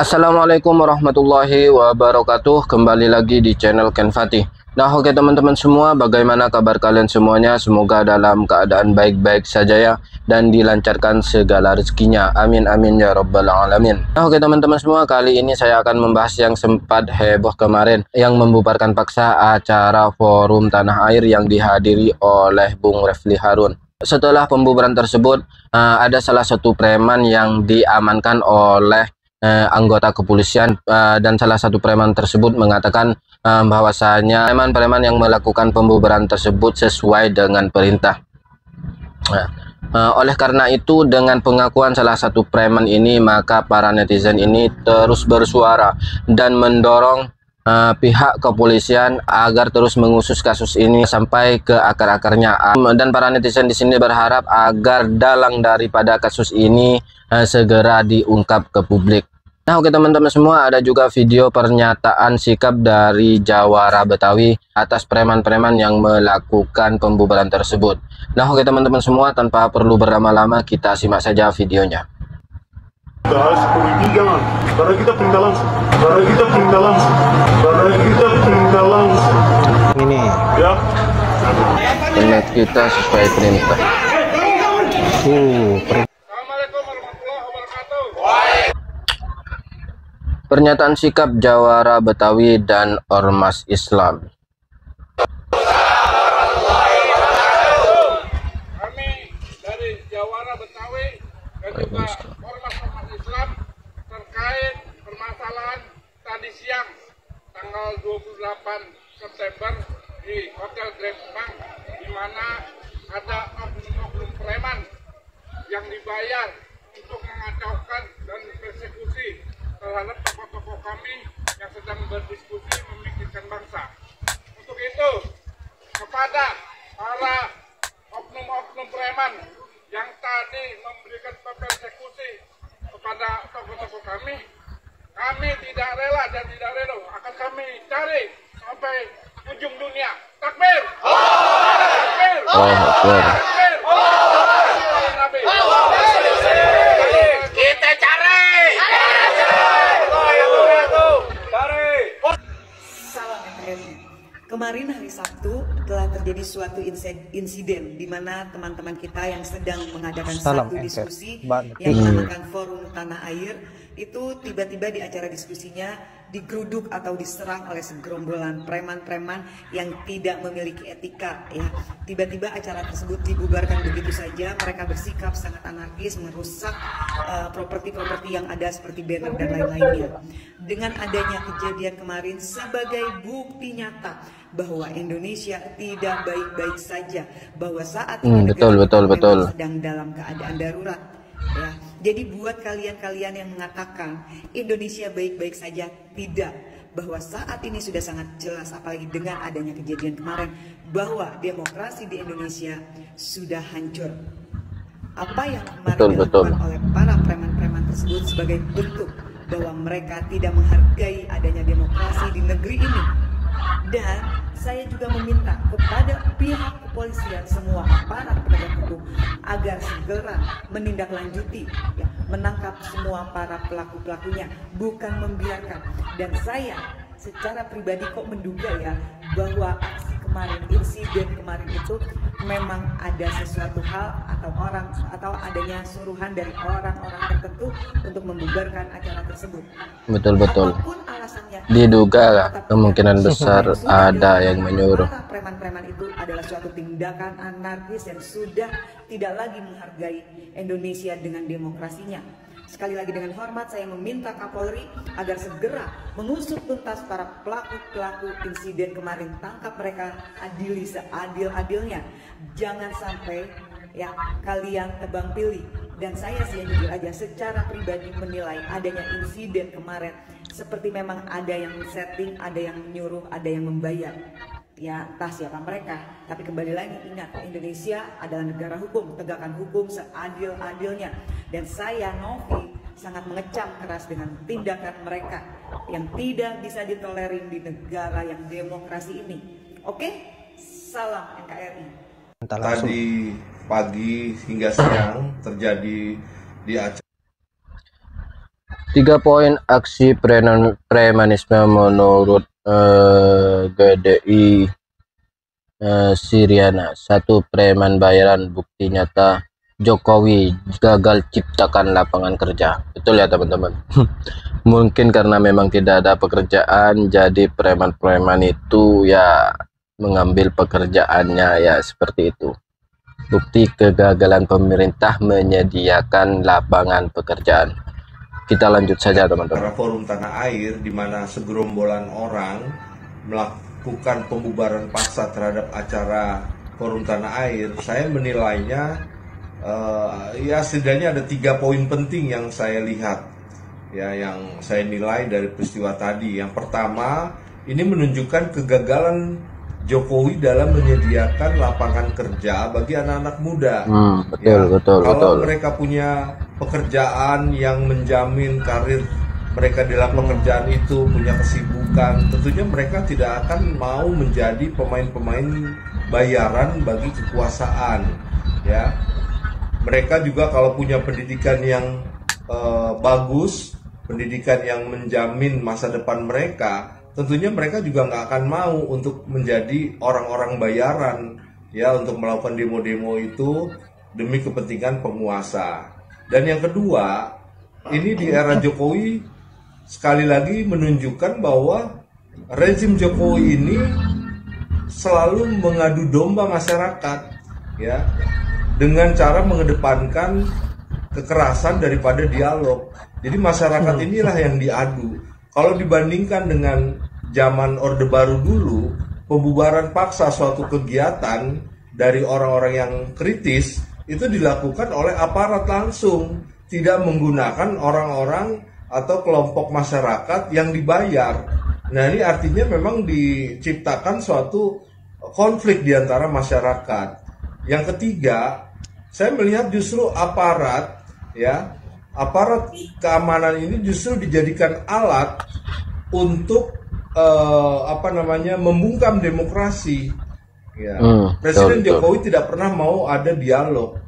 Assalamualaikum warahmatullahi wabarakatuh. Kembali lagi di channel Ken Fatih. Nah, oke teman-teman semua, bagaimana kabar kalian semuanya? Semoga dalam keadaan baik-baik saja ya, dan dilancarkan segala rezekinya. Amin amin ya rabbal alamin. Nah, oke teman-teman semua, kali ini saya akan membahas yang sempat heboh kemarin, yang membubarkan paksa acara Forum Tanah Air yang dihadiri oleh Bung Refli Harun. Setelah pembubaran tersebut, ada salah satu preman yang diamankan oleh anggota kepolisian, dan salah satu preman tersebut mengatakan bahwasanya preman-preman yang melakukan pembubaran tersebut sesuai dengan perintah. Oleh karena itu, dengan pengakuan salah satu preman ini, maka para netizen ini terus bersuara dan mendorong pihak kepolisian agar terus mengusut kasus ini sampai ke akar-akarnya. Dan para netizen di sini berharap agar dalang daripada kasus ini segera diungkap ke publik. Nah, oke teman-teman semua, ada juga video pernyataan sikap dari Jawara Betawi atas preman-preman yang melakukan pembubaran tersebut. Nah, oke teman-teman semua, tanpa perlu berlama-lama, kita simak saja videonya. Karena kita peninggalan Ini ya. karena kita sesuai perintah. Pernyataan sikap Jawara Betawi dan Ormas Islam. Kami dari Jawara Betawi dan juga Ormas Islam terkait permasalahan tadi siang tanggal 28 September di Hotel Grand Bank, di mana ada oknum-oknum preman yang dibayar untuk mengacaukan dan persekusi terhadap tokoh-tokoh kami yang sedang berdiskusi memikirkan bangsa. Untuk itu, kepada para oknum-oknum preman yang tadi memberikan persekusi kepada tokoh-tokoh kami tidak rela dan tidak redo, akan kami cari sampai ujung dunia. Takbir! Takbir! Takbir! Kita cari! Salam NKRI. Kemarin hari Sabtu telah terjadi suatu insiden di mana teman-teman kita yang sedang mengadakan satu diskusi yang dinamakan Forum Tanah Air itu tiba-tiba di acara diskusinya digeruduk atau diserang oleh segerombolan preman-preman yang tidak memiliki etika ya. Tiba-tiba acara tersebut dibubarkan begitu saja. Mereka bersikap sangat anarkis, merusak properti-properti yang ada seperti banner dan lain-lainnya. Dengan adanya kejadian kemarin sebagai bukti nyata bahwa Indonesia tidak baik-baik saja, bahwa saat ini negara sedang dalam keadaan darurat ya. Jadi buat kalian-kalian yang mengatakan Indonesia baik-baik saja, tidak, bahwa saat ini sudah sangat jelas, apalagi dengan adanya kejadian kemarin, bahwa demokrasi di Indonesia sudah hancur. Apa yang kemarin dilakukan oleh para preman-preman tersebut sebagai bentuk bahwa mereka tidak menghargai adanya demokrasi di negeri ini. Dan saya juga meminta kepada pihak kepolisian, semua aparat penegak hukum, agar segera menindaklanjuti ya, menangkap semua para pelaku-pelakunya, bukan membiarkan. Dan saya secara pribadi kok menduga ya bahwa aksi kemarin, insiden kemarin itu memang ada sesuatu hal atau adanya suruhan dari orang-orang tertentu untuk membubarkan acara tersebut. Betul-betul. Apapun alasannya, diduga kemungkinan besar ada yang menyuruh. Preman-preman itu adalah suatu tindakan anarkis yang sudah tidak lagi menghargai Indonesia dengan demokrasinya. Sekali lagi dengan hormat saya meminta Kapolri agar segera mengusut tuntas para pelaku-pelaku insiden kemarin. Tangkap mereka, adili seadil-adilnya. Jangan sampai ya kalian tebang pilih. Dan saya sih jujur aja secara pribadi menilai adanya insiden kemarin seperti memang ada yang setting, ada yang menyuruh, ada yang membayar. Ya entah siapa mereka, tapi kembali lagi ingat, Indonesia adalah negara hukum, tegakkan hukum seadil-adilnya. Dan saya Novi sangat mengecam keras dengan tindakan mereka yang tidak bisa ditolerir di negara yang demokrasi ini. Oke, salam NKRI. Tadi pagi hingga siang terjadi di acara 3 poin aksi premanisme menurut GDI Siriana. 1. Preman bayaran, bukti nyata Jokowi gagal ciptakan lapangan kerja. Betul ya teman-teman. Mungkin karena memang tidak ada pekerjaan, jadi preman-preman itu ya mengambil pekerjaannya, ya seperti itu. Bukti kegagalan pemerintah menyediakan lapangan pekerjaan. Kita lanjut saja teman-teman. Forum Tanah Air, di mana segerombolan orang melakukan pembubaran paksa terhadap acara Forum Tanah Air, saya menilainya ya setidaknya ada 3 poin penting yang saya lihat, ya, yang saya nilai dari peristiwa tadi. Yang pertama, ini menunjukkan kegagalan Jokowi dalam menyediakan lapangan kerja bagi anak-anak muda. Kalau mereka punya pekerjaan yang menjamin karir mereka dalam pekerjaan itu, punya kesibukan, tentunya mereka tidak akan mau menjadi pemain-pemain bayaran bagi kekuasaan. Ya, mereka juga kalau punya pendidikan yang bagus, pendidikan yang menjamin masa depan mereka, tentunya mereka juga nggak akan mau untuk menjadi orang-orang bayaran, ya, untuk melakukan demo-demo itu demi kepentingan penguasa. Dan yang kedua, ini di era Jokowi sekali lagi menunjukkan bahwa rezim Jokowi ini selalu mengadu domba masyarakat, ya, dengan cara mengedepankan kekerasan daripada dialog. Jadi masyarakat inilah yang diadu. Kalau dibandingkan dengan zaman Orde Baru dulu, pembubaran paksa suatu kegiatan dari orang-orang yang kritis itu dilakukan oleh aparat langsung, tidak menggunakan orang-orang atau kelompok masyarakat yang dibayar. Nah, ini artinya memang diciptakan suatu konflik di antara masyarakat. Yang ketiga, saya melihat justru aparat, ya, aparat keamanan ini justru dijadikan alat untuk membungkam demokrasi. Ya. Presiden Jokowi tidak pernah mau ada dialog,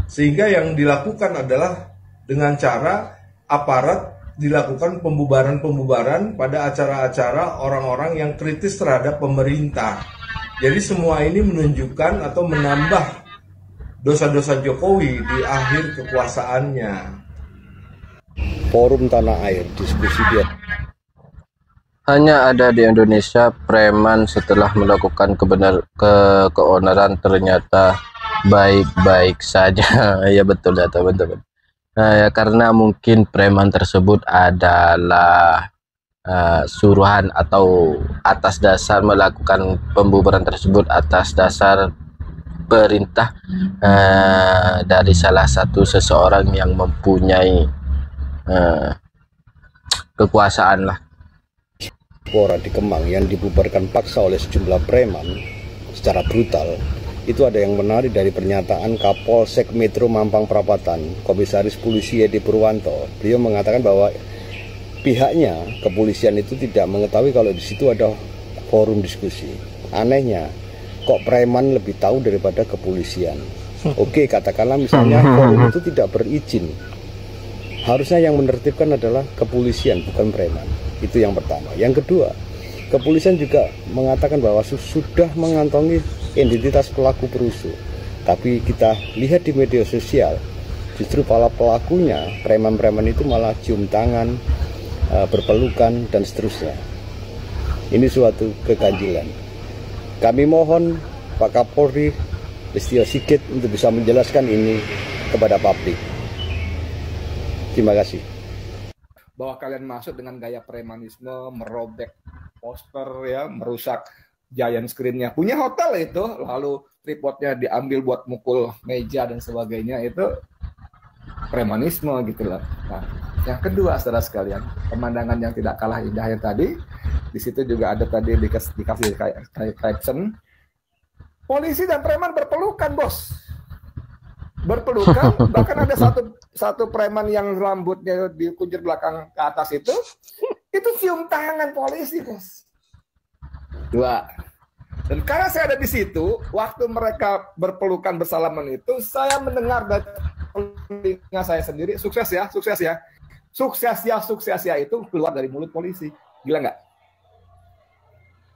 sehingga yang dilakukan adalah dengan cara aparat dilakukan pembubaran-pembubaran pada acara-acara orang-orang yang kritis terhadap pemerintah. Jadi semua ini menunjukkan atau menambah dosa-dosa Jokowi di akhir kekuasaannya. Forum Tanah Air, diskusi dia. Hanya ada di Indonesia preman setelah melakukan keonaran ternyata baik-baik saja. Ya betul ya teman-teman. Nah, ya, karena mungkin preman tersebut adalah suruhan atau atas dasar melakukan pembubaran tersebut atas dasar perintah dari salah satu seseorang yang mempunyai kekuasaan lah. Pora di Kemang yang dibubarkan paksa oleh sejumlah preman secara brutal, itu ada yang menarik dari pernyataan Kapolsek Metro Mampang Perapatan, Komisaris Polisi Edi Purwanto. Beliau mengatakan bahwa pihaknya, kepolisian itu tidak mengetahui kalau di situ ada forum diskusi. Anehnya, kok preman lebih tahu daripada kepolisian? Oke, katakanlah misalnya forum itu tidak berizin. Harusnya yang menertibkan adalah kepolisian, bukan preman. Itu yang pertama. Yang kedua, kepolisian juga mengatakan bahwa sudah mengantongi identitas pelaku perusuh. Tapi kita lihat di media sosial, justru para pelakunya, preman-preman itu malah cium tangan, berpelukan, dan seterusnya. Ini suatu keganjilan. Kami mohon Pak Kapolri Listio Sigit untuk bisa menjelaskan ini kepada publik. Terima kasih. Bahwa kalian masuk dengan gaya premanisme, merobek poster, ya, merusak giant screen-nya. Punya hotel itu, lalu tripodnya diambil buat mukul meja dan sebagainya, itu premanisme gitu loh. Nah, yang kedua, saudara sekalian, pemandangan yang tidak kalah indah yang tadi, di situ juga ada tadi dikasih caption, polisi dan preman berpelukan, bos. Berpelukan, bahkan ada satu preman yang rambutnya dikunjur belakang ke atas itu cium tangan polisi, bos. Dua. Dan karena saya ada di situ, waktu mereka berpelukan bersalaman itu, saya mendengar dari telinga saya sendiri, sukses ya, Sukses ya itu keluar dari mulut polisi. Gila nggak?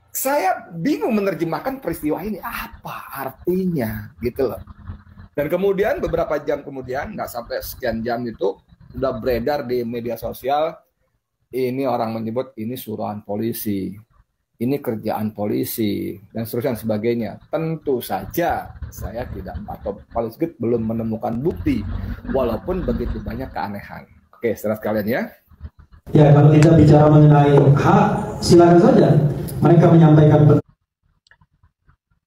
Saya bingung menerjemahkan peristiwa ini apa artinya gitu loh. Dan kemudian beberapa jam kemudian, nggak sampai sekian jam itu udah beredar di media sosial, ini orang menyebut ini suruhan polisi, ini kerjaan polisi, dan seterusnya dan sebagainya. Tentu saja saya tidak, atau Polisi Gate belum menemukan bukti, walaupun begitu banyak keanehan. Oke, saudara sekalian ya. Ya, kalau kita bicara mengenai hak, silakan saja mereka menyampaikan.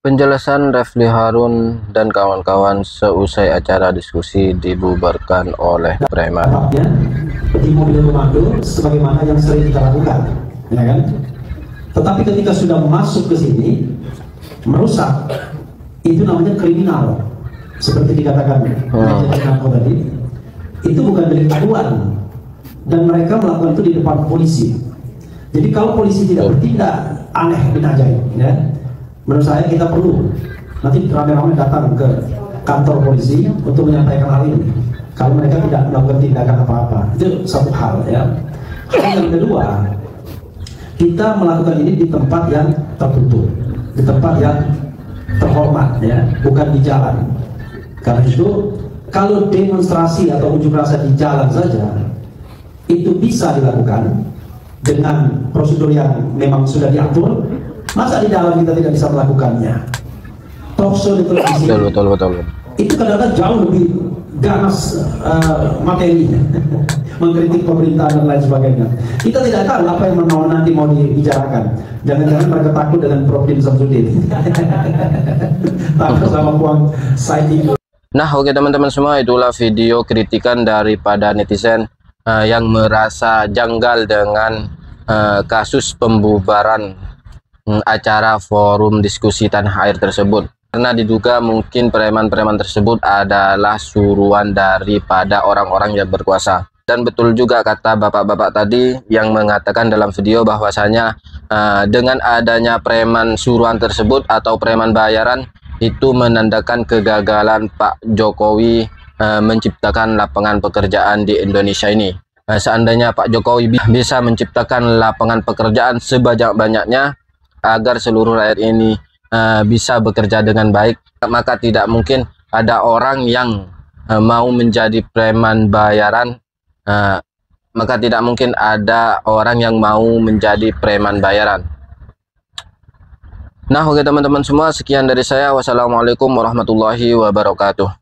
Penjelasan Refli Harun dan kawan-kawan seusai acara diskusi dibubarkan oleh preman. Di mobil komando sebagaimana yang sering kita lakukan, ya kan? Tetapi ketika sudah masuk ke sini merusak, itu namanya kriminal. Seperti dikatakan tadi, itu bukan delik aduan, dan mereka melakukan itu di depan polisi. Jadi kalau polisi tidak bertindak, aneh bin ajaib, ya. Menurut saya kita perlu nanti rame-rame datang ke kantor polisi untuk menyampaikan hal ini. Kalau mereka tidak melakukan tindakan apa-apa, itu satu hal, ya. Hal yang kedua, kita melakukan ini di tempat yang tertutup, di tempat yang terhormat, ya, bukan di jalan. Karena itu, kalau demonstrasi atau unjuk rasa di jalan saja, itu bisa dilakukan dengan prosedur yang memang sudah diatur. Masa di dalam kita tidak bisa melakukannya? Talkshow di televisi Betul. itu kadang-kadang jauh lebih ganas materinya, mengkritik pemerintahan dan lain sebagainya. Kita tidak tahu apa yang nanti mau dibicarakan. Jangan-jangan mereka takut dengan Prof. Din Samsudin. Takut sama Puang Said. Nah, oke teman-teman semua, itulah video kritikan daripada netizen yang merasa janggal dengan kasus pembubaran acara forum diskusi tanah air tersebut, karena diduga mungkin preman-preman tersebut adalah suruhan daripada orang-orang yang berkuasa. Dan betul juga kata bapak-bapak tadi yang mengatakan dalam video bahwasanya dengan adanya preman suruhan tersebut atau preman bayaran, itu menandakan kegagalan Pak Jokowi menciptakan lapangan pekerjaan di Indonesia ini. Seandainya Pak Jokowi bisa menciptakan lapangan pekerjaan sebanyak-banyaknya agar seluruh rakyat ini bisa bekerja dengan baik, maka tidak mungkin ada orang yang mau menjadi preman bayaran, maka tidak mungkin ada orang yang mau menjadi preman bayaran. Nah, oke teman-teman semua, sekian dari saya. Wassalamualaikum warahmatullahi wabarakatuh.